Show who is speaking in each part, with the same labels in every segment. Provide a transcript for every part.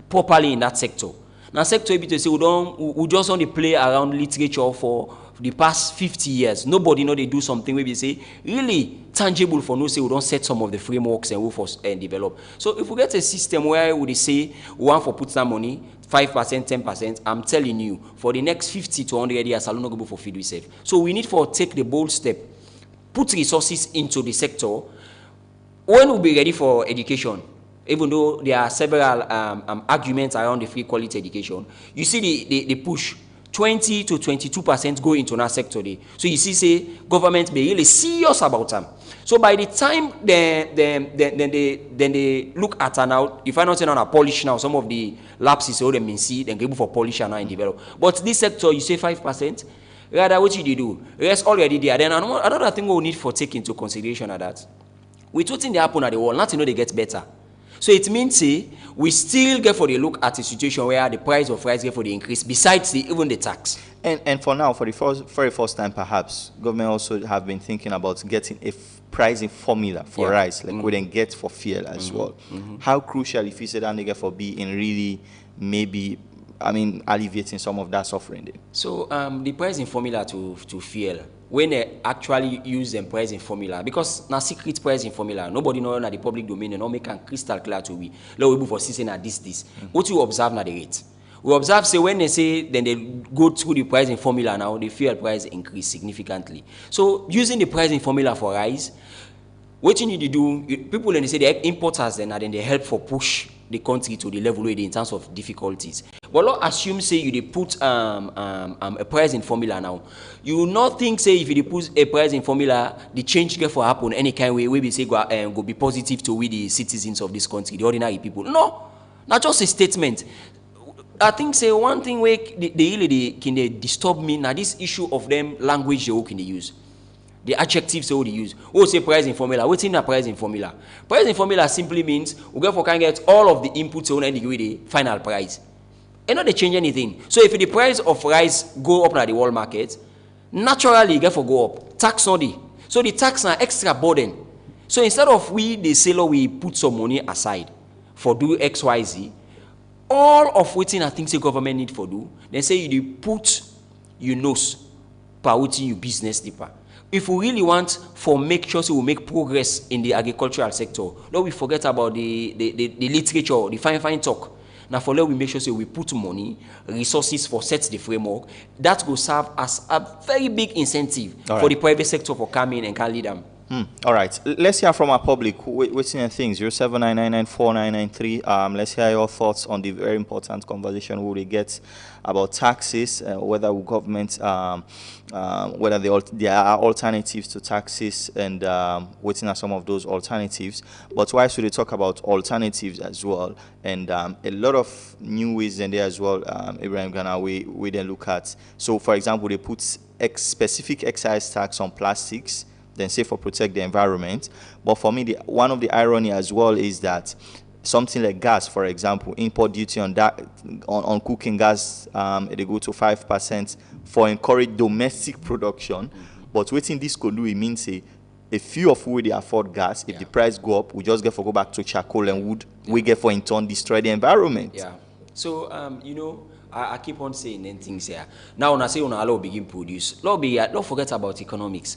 Speaker 1: properly in that sector. Now, sector to say we just want to play around literature for the past 50 years. Nobody know they do something where we say really tangible for no say we don't set some of the frameworks and we for and develop. So if we get a system where we say we want for put some money 5%, 10%, I'm telling you, for the next 50 to 100 years, I'll not go for feed we save. So we need for take the bold step, put resources into the sector. When we'll be ready for education, even though there are several arguments around the free quality education, you see the push 20 to 22% go into that sector there. So you see, say government be really serious about them. So by the time they look at now, if I not say now polish now, some of the lapses all them see, then go for polish now and develop. But this sector, you say 5%. Rather, what you do? Rest already there. Then another thing we need for take into consideration of that. With what thing they happen at the world, not to know they get better. So it means say we still get for the look at a situation where the price of rice get for the increase besides even the tax.
Speaker 2: And for now, for the very first time perhaps, government also have been thinking about getting a pricing formula for rice, like we then get for fuel as well. How crucial if you say that nigga for be in really maybe alleviating some of that suffering there?
Speaker 1: So the pricing formula to fuel, when they actually use the pricing formula, because na secret pricing formula, nobody know na the public domain, and not make it crystal clear to we. Now we for season at this. What you observe na the rate. We observe say when they say then they go through the pricing formula now, the fuel price increase significantly. So using the pricing formula for rice, what you need to do, people when they say they importers then they help for push the country to the level where they in terms of difficulties. But let's assume say you put a pricing formula now. You will not think say if you put a pricing formula, the change get for happen any kind of way we say go be positive to we the citizens of this country, the ordinary people. No, not just a statement. I think say one thing where they can disturb me now this issue of them language they can use. The adjectives they use. Oh, say pricing formula. What's in a pricing formula? Pricing formula simply means we can get all of the inputs on and give the final price. And not they change anything. So if the price of rice go up at the world market, naturally you get for go up. Tax on the. So the tax are extra burden. So instead of the seller we put some money aside for do XYZ, all of what I think the government need for do, they say you put your nose per what you business deeper. If we really want for make sure so we make progress in the agricultural sector, now we forget about the literature, the fine talk. Now for that we make sure so we put money, resources for set the framework. That will serve as a very big incentive for the private sector for coming and can lead them.
Speaker 2: All right. Let's hear from our public. What's in things? 079994993. Let's hear your thoughts on the very important conversation we will get about taxes, whether government, whether there are alternatives to taxes, and waiting at some of those alternatives. But why should we talk about alternatives as well? And a lot of new ways in there as well. Ibrahim Ghana, we then look at. So, for example, they put specific excise tax on plastics. Then say for protect the environment. But for me, one of the irony as well is that something like gas, for example, import duty on that on cooking gas, they go to 5% for encourage domestic production. But waiting this could do, it means a few of who they afford gas. If the price go up, we just get for go back to charcoal and wood. We get for in turn destroy the environment.
Speaker 1: Yeah. So I keep on saying then things here. Now when I say allow begin produce, don't forget about economics.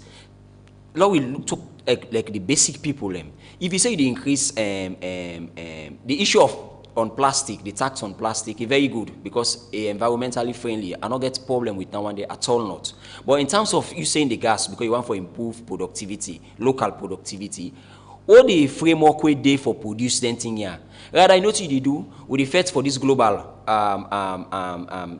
Speaker 1: Now we look like the basic people. If you say the increase, the issue on plastic, the tax on plastic is very good because environmentally friendly. I don't get problem with now one day at all not. But in terms of you saying the gas because you want for improved productivity, local productivity, all the framework we day for produce then thing here. Rather, I know what you do with the effects for this global,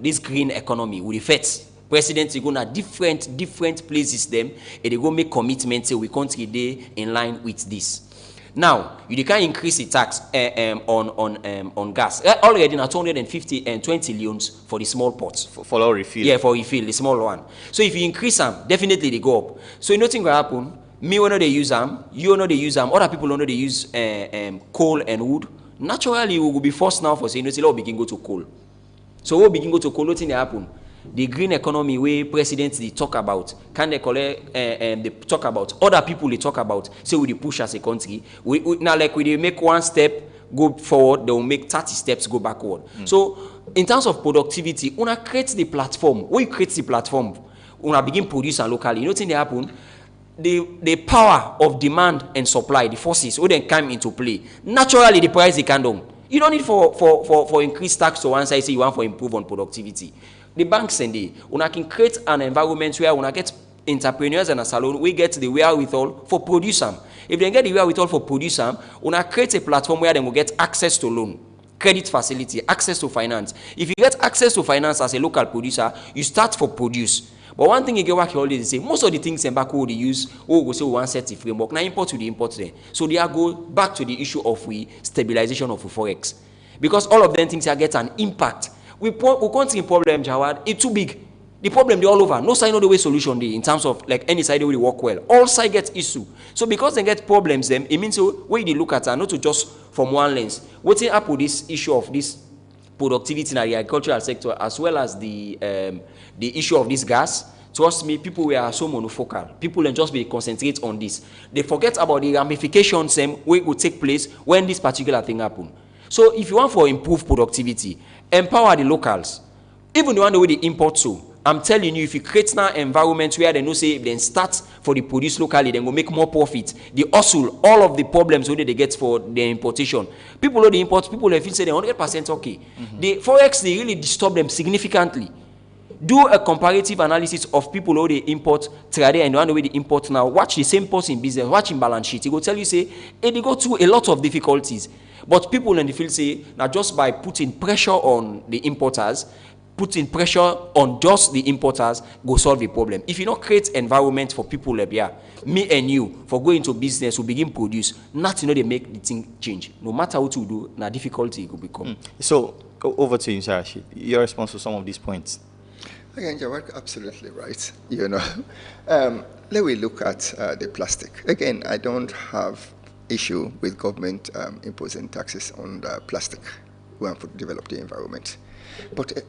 Speaker 1: this green economy with the effects. Presidents go to different places them and they go make commitments say we country day in line with this. Now you can increase the tax on gas already now 250 and 20 leons for the small pots
Speaker 2: for refill.
Speaker 1: Yeah, for refill the small one. So if you increase them, definitely they go up. So nothing will happen. Me when they use them, you know they use them. Other people know they use coal and wood. Naturally, we will be forced now for saying no, say we begin go to coal. So we begin go to coal. Nothing happen. The green economy where presidents they talk about, can they collect they talk about, other people they talk about, so we push as a country. We now like we make one step, go forward, they will make 30 steps go backward. So in terms of productivity, una create the platform. When you create the platform, una begin produce and locally. You know what happen? The power of demand and supply, the forces, when they come into play, naturally the price they can down. You don't need for increased tax to one side, say you want for improve on productivity. The banks and una can create an environment where una get entrepreneurs and a salon, we get the wherewithal for produce them. If they get the wherewithal for produce them, una create a platform where they will get access to loan, credit facility, access to finance. If you get access to finance as a local producer, you start for produce. But one thing you get what you always say, most of the things in back they use, we say we want set the framework. Now import to the import there. So they are go back to the issue of stabilization of forex. Because all of them things are get an impact. We can't see problem, Jawad, it's too big. The problem they all over. No side no the way solution they in terms of like any side they will work well. All side get issue. So because they get problems them, it means so when they look at not to just from one lens. What's up with this issue of this productivity in the agricultural sector as well as the issue of this gas? Trust me, people were so monofocal. People can just be concentrate on this. They forget about the ramifications which will take place when this particular thing happen. So if you want for improved productivity, empower the locals. Even the one way they import so. I'm telling you, if you create now environment where they know say if they start for the produce locally, then go make more profit. The hustle, all of the problems where they get for the importation. People know the import, people they feel say they're 100% okay. The forex they really disturb them significantly. Do a comparative analysis of people who they import trade and the one way they import now. Watch the same person in business, watch in balance sheet. He go tell you say, hey, they go through a lot of difficulties. But people in the field say, now just by putting pressure on the importers, putting pressure on just the importers, go solve the problem. If you don't create environment for people like yeah, me and you, for going to business, we begin produce, nothing they make the thing change. No matter what you do, now difficulty it will become.
Speaker 2: So, over to you, Mr. Rashid. Your response to some of these points.
Speaker 3: Again, you're absolutely right. You know, let me look at the plastic. Again, I don't have issue with government imposing taxes on the plastic. We want to develop the environment. But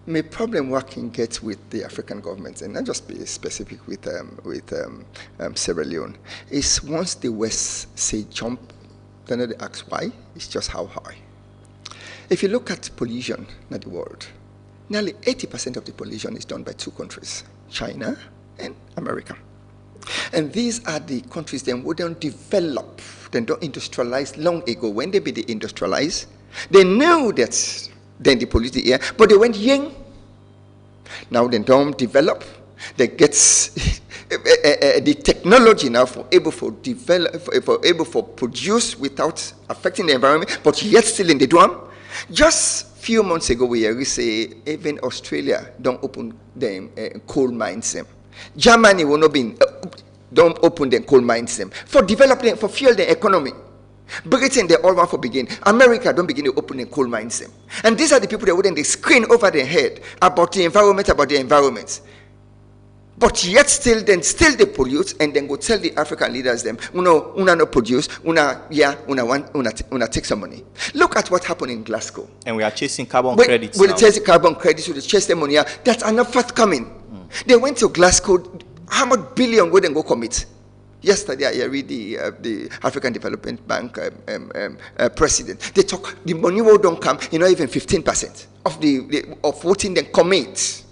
Speaker 3: my problem what I can get with the African governments, and not just be specific with Sierra Leone, is once the West say jump, then they ask why. It's just how high. If you look at pollution in the world, nearly 80% of the pollution is done by two countries, China and America. And these are the countries that who don't develop, they don't industrialize long ago. When they be industrialized, they knew that then they pollute the air, but they went young. Now they don't develop. They get the technology now for able for develop, for able for produce without affecting the environment, but yet still in the dorm. Just few months ago, we say even Australia don't open them coal mines. Germany will not be don't open the coal mines for developing for fuel the economy. Britain, they all want for begin. America don't begin to open the coal mines. And these are the people that wouldn't they screen over their head about the environment. But yet still they pollute and then go tell the African leaders them, una no produce, una take some money. Look at what happened in Glasgow.
Speaker 2: And we are chasing carbon credits
Speaker 3: now. We're chasing carbon credits, we chase them money that are not forthcoming. They went to Glasgow, how much billion would they go commit? Yesterday, I read the African Development Bank president. They talk the money will don't come, even 15% of voting then commit.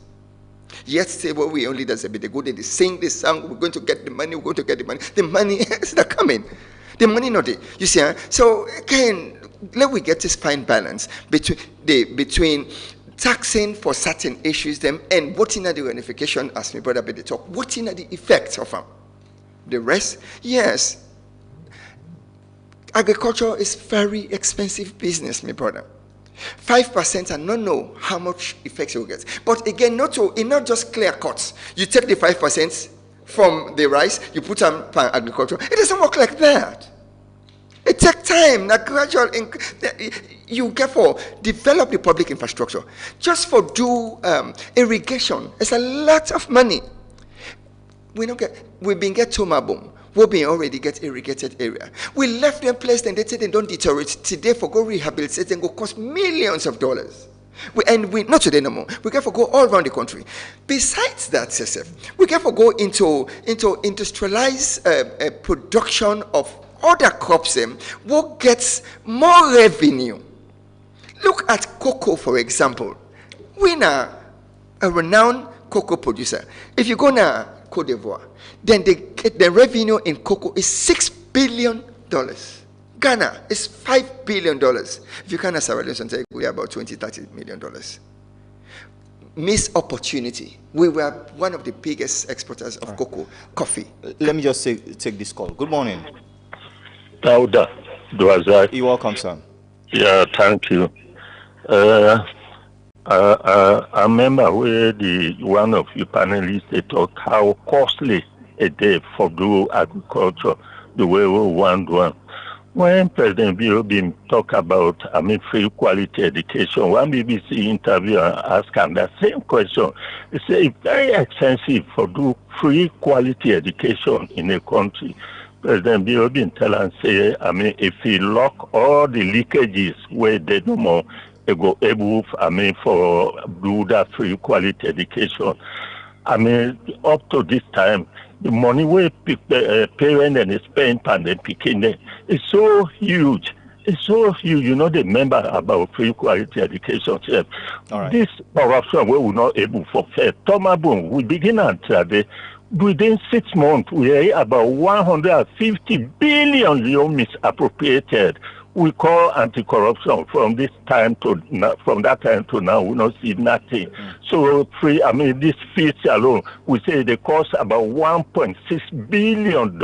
Speaker 3: Yet say what we only does a bit. They go there, they sing this song. We're going to get the money. We're going to get the money. The money is not coming. The money not there. You see, so again, let we get this fine balance between taxing for certain issues them and voting at the unification, as my brother Betty talk, voting at the effects of them. The rest, yes. Agriculture is very expensive business, my brother. 5% and not know how much effects you will get. But again, not just clear cuts. You take the 5% from the rice, you put on agriculture. It doesn't work like that. It takes time. Gradual, you get for develop the public infrastructure. Just for do irrigation, it's a lot of money. We've been get Tomabom. We've been already get irrigated area. We left them place and they say they don't deteriorate. Today for go rehabilitate and go cost millions of dollars. Not today no more. We can go all around the country. Besides that, CSF, we can go into industrialized production of other crops what gets more revenue. Look at cocoa, for example. We are a renowned cocoa producer. If you go to Cote d'Ivoire, then they get the revenue in cocoa is $6 billion. Ghana is $5 billion. If you can Sierra Leone, we are about $20-30 million. Missed opportunity. We were one of the biggest exporters of cocoa, coffee.
Speaker 2: Let me just take this call. Good morning.
Speaker 4: Dauda,
Speaker 2: you're welcome, sir.
Speaker 4: Yeah, thank you. I remember where one of you panelists they talk how costly a day for do agriculture the way we want one. When President Birobin talk about free quality education, one BBC interview asked him that same question. He said it's very expensive for do free quality education in a country. President Birobin tell and say, if he lock all the leakages where they no more go able, for do that free quality education. Up to this time, the money we parent and spend on the picking is so huge. It's so huge. You know the member about free quality education.
Speaker 2: All right.
Speaker 4: This corruption we were not able to fair. Tomabun, we begin at within 6 months, we are about 150 billion euro misappropriated. We call anti-corruption from that time to now, we don't see nothing. So this fees alone, we say they cost about $1.6 billion.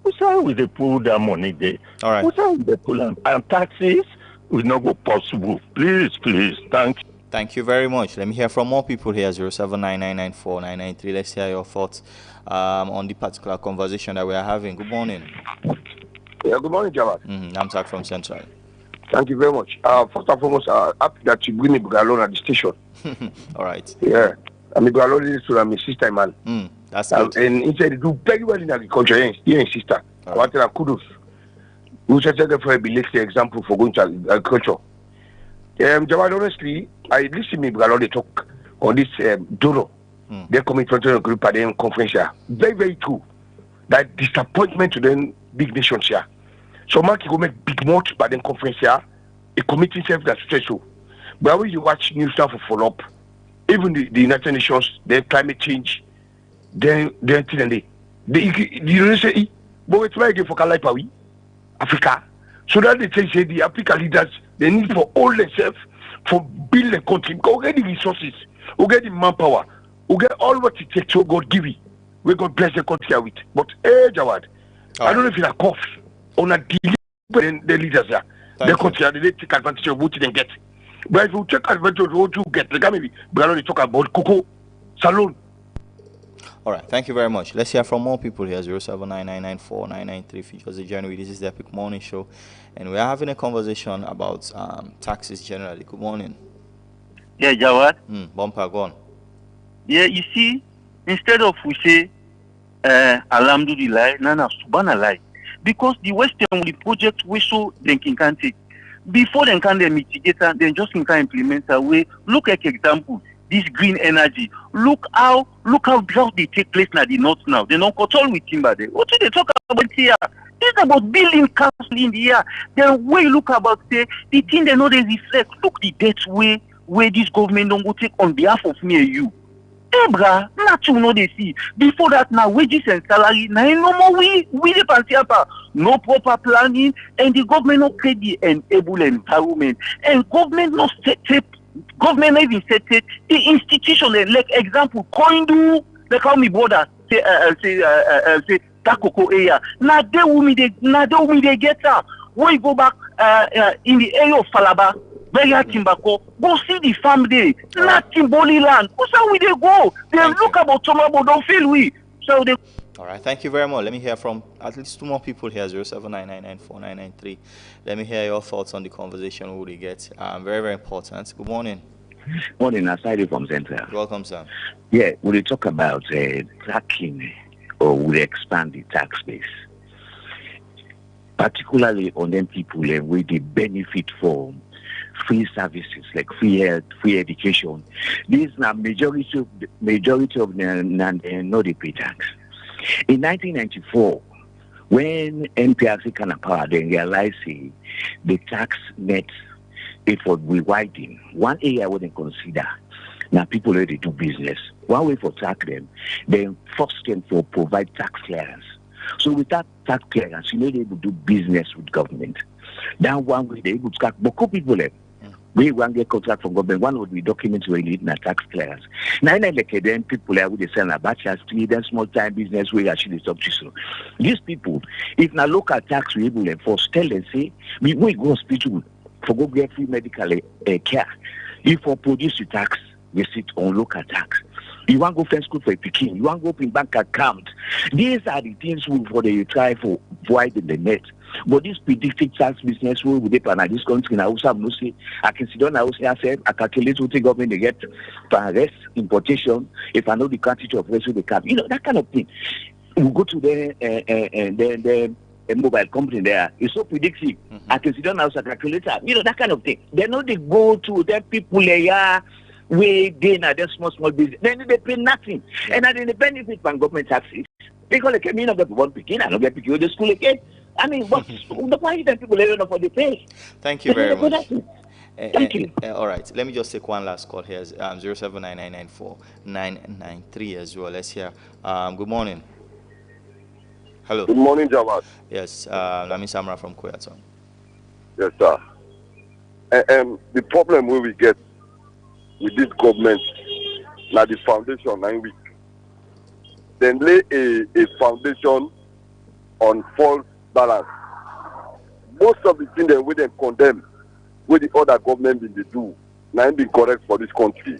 Speaker 4: We say we they pull that money there.
Speaker 2: All right.
Speaker 4: We say they pull them. And taxes will not go possible. Please, thank you.
Speaker 2: Thank you very much. Let me hear from more people here, 079994993. Let's hear your thoughts on the particular conversation that we are having. Good morning.
Speaker 5: Yeah, good morning, Jawad.
Speaker 2: I'm Zach from Central.
Speaker 5: Thank you very much. First and foremost, happy that you bring me Bugalon at the station.
Speaker 2: All right.
Speaker 5: Yeah. Bugalon is to my sister, man.
Speaker 2: That's good.
Speaker 5: And he said, do very well in agriculture. Here in sister. I want to kudos. We should take for a belated example for going to agriculture. Jawad, honestly, I listen to Bugalon, they talk on this donor. Their commitment to the group at the conference here. Very, very true. That disappointment to them big nations here. So Mark go make big much by the conference here, a committee self that's stressful. But when you watch news stuff for follow up, even the United Nations, their climate change, then the USA, but we try again for Kalaipawi, Africa. So that they say the African leaders they need for all themselves for build the country. Go get the resources, go get the manpower, go get all what it takes to God give it. We God bless the country with. But Jawad, I don't know if it's a cough on a delay the leaders there. The country they take advantage of what they get. But if you take advantage of what you get, like maybe we are only talking about cocoa, salon.
Speaker 2: All right, thank you very much. Let's hear from more people here, 079994993. Features of January. This is the Epic Morning Show, and we are having a conversation about taxes generally. Good morning.
Speaker 6: Yeah, Jawad.
Speaker 2: Bumper, go on.
Speaker 6: Yeah, you see, instead of we say, Alhamdulillah, Nana Subhanallah, because the Western the project we so then can take before they can mitigate and then just can implement a way. Look at example, this green energy. Look how drought they take place now the north now. They don't control with timber there. What do they talk about here? It's about building castle in the air. Then when you look about say the thing they know they reflect. Look the debt way where this government don't go take on behalf of me and you. Ebra, not you know they see. Before that now wages and salary, now no more we the no proper planning and the government no create the enable environment. And government no set government even set the institution like example Koindu, like how me brother say Takoko area. Now they will me they get her. When you go back in the area of Falaba, very Timbako, go see the farm there. Not Timboli land. Who's how we they go? They look about Tomabo, don't feel we. So they.
Speaker 2: All right, thank you very much. Let me hear from at least two more people here, 079994993. Let me hear your thoughts on the conversation we get. Very, very important. Good morning.
Speaker 7: Morning, Aside from Central.
Speaker 2: Welcome, sir.
Speaker 7: Yeah, we talk about tracking or we expand the tax base, particularly on them people where they benefit from free services like free health, free education. These are majority of them not they pay tax. In 1994, When NPRC kind of power, they realize the tax net it would be widening. One area I wouldn't consider. Now people already do business. One way for tax them, they force them to provide tax clearance. So without tax clearance, you're not able to do business with government. That one way they able to tax Boko people them. We want get contract from government. One would be documents where you need a tax clearance. Now, like then people are with sell a bachelor's degree, then small time business where actually stop to so. These people, if now local tax we able to enforce, tell them say we go hospital for go get free medical care. If we produce the tax, we sit on local tax. You want to go friend school for a picking. You want to go open bank account. These are the things we for the try for widen the net. But this predictive tax business will be depend on this country. Now, also, no say I can sit down. I say I calculate what the government they get for arrest importation. If I know the quantity of rest they can, that kind of thing. We go to the mobile company there. It's so predictive. I can sit down. I calculate that kind of thing. They know they go to them people there. We gain at them small business. Then they pay nothing, and then the benefit from government taxes. Because they came in of the one picking, I don't get picking the school again. I mean, why do people live for the pay?
Speaker 2: Thank you very much.
Speaker 7: Thank you.
Speaker 2: All right, let me just take one last call here. 079994993 as well. Let's hear. Good morning. Hello.
Speaker 8: Good morning, Jawad.
Speaker 2: Yes, Lami Samra from Koyaton.
Speaker 8: Yes, sir. The problem we get with this government, now the foundation 9 weeks. Then lay a foundation on false balance. Most of the things that we then condemn, with the other government they do, now be correct for this country.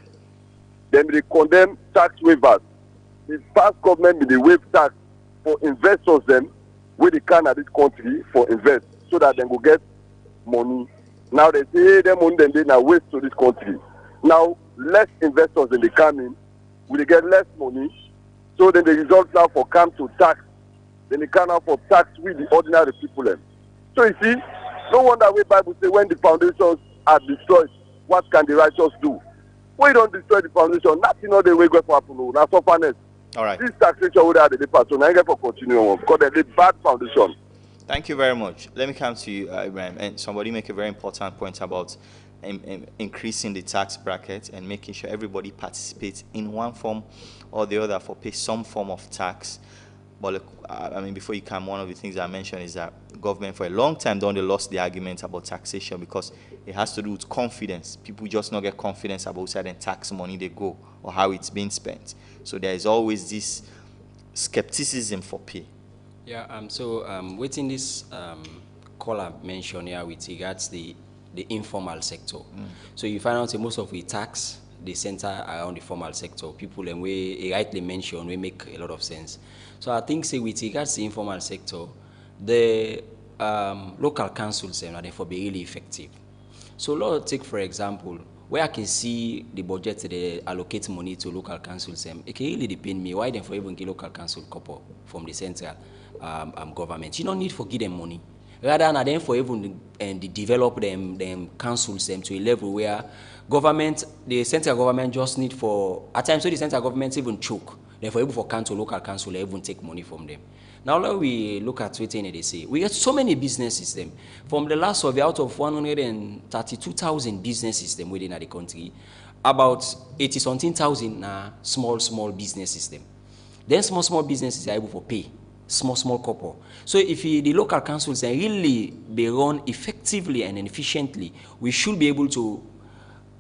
Speaker 8: Then they condemn tax waivers. The past government they waive tax for investors them, with the can of this country for invest, so that they go get money. Now they say, hey, them money then they now waste to this country. Now less investors than they come in, will they get less money? So then the result now for come to tax, then they can now for tax with the ordinary people. So you see, no wonder why Bible say when the foundations are destroyed, what can the righteous do? When you don't destroy the foundation, nothing other way go for happen. Now sufferness.
Speaker 2: All right.
Speaker 8: This taxation would have the pass, so now you get for continuing because they're the bad foundation.
Speaker 2: Thank you very much. Let me come to you, Ibrahim. And somebody make a very important point about increasing the tax bracket and making sure everybody participates in one form or the other for pay some form of tax. But look, I mean, before you come, one of the things I mentioned is that government for a long time they lost the argument about taxation because it has to do with confidence. People just not get confidence about certain tax money they go or how it's being spent. So there is always this skepticism for pay.
Speaker 1: Yeah. Within this caller mentioned here with regards the informal sector. So you find out that most of the tax they center around the formal sector. People and we rightly mentioned we make a lot of sense. So I think say with regards to the informal sector, the local councils are therefore be really effective. So let's take for example, where I can see the budget they allocate money to local councils, it can really depend me why they for even get local council couple from the central government. You don't need to give them money. Rather than them for even develop them councils them to a level where the central government just need for at times so the central government even choke. Therefore, able for local council, they even take money from them. Now, let we look at what they say. We get so many businesses them. From the last survey, out of 132,000 businesses them within the country, about 80-something thousand are small businesses them. Then small businesses are able to pay. Small couple. So if the local councils are really be run effectively and efficiently, we should be able to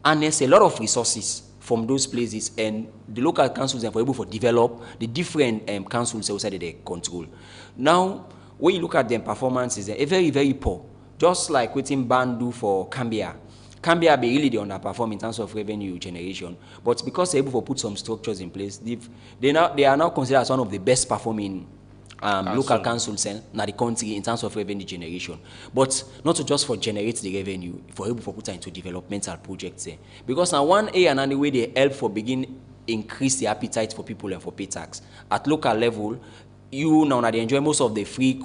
Speaker 1: harness a lot of resources from those places, and the local councils are able to develop the different councils outside they control. Now, when you look at their performances, they're very, very poor. Just like what Ban do for Cambia. Cambia be really underperform in terms of revenue generation, but because they're able to put some structures in place, they are now considered as one of the best performing local councils in the country in terms of revenue generation, but not just for generate the revenue, for able to put into developmental projects there. Because now one A and another way they help for begin increase the appetite for people and for pay tax at local level. You now they enjoy most of the free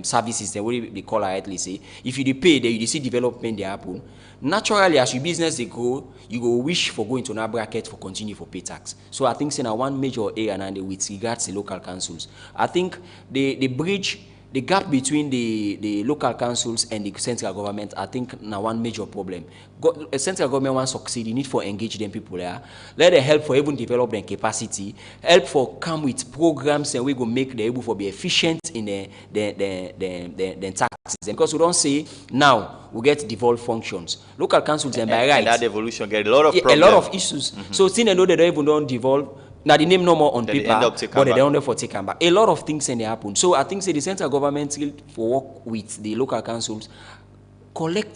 Speaker 1: services that they call rightly say. If you pay, you see development they happen. Naturally, as your business they grow, you go wish for going to another bracket for continue for pay tax. So I think saying one major area and with regards to local councils, I think the bridge the gap between the local councils and the central government, I think, now one major problem. Central government wants to succeed, you need to engage them people there. Let them help for even develop their capacity, help for come with programs and we go make them able to be efficient in the taxes. And because we don't say now we get devolved functions. Local councils and by right.
Speaker 2: And that devolution get a lot of
Speaker 1: A
Speaker 2: problems.
Speaker 1: lot of issues. So since they know they don't even don't devolve, now the name no more on paper, but they don't for take them back. A lot of things and they happen. So I think say the central government will work with the local councils, collect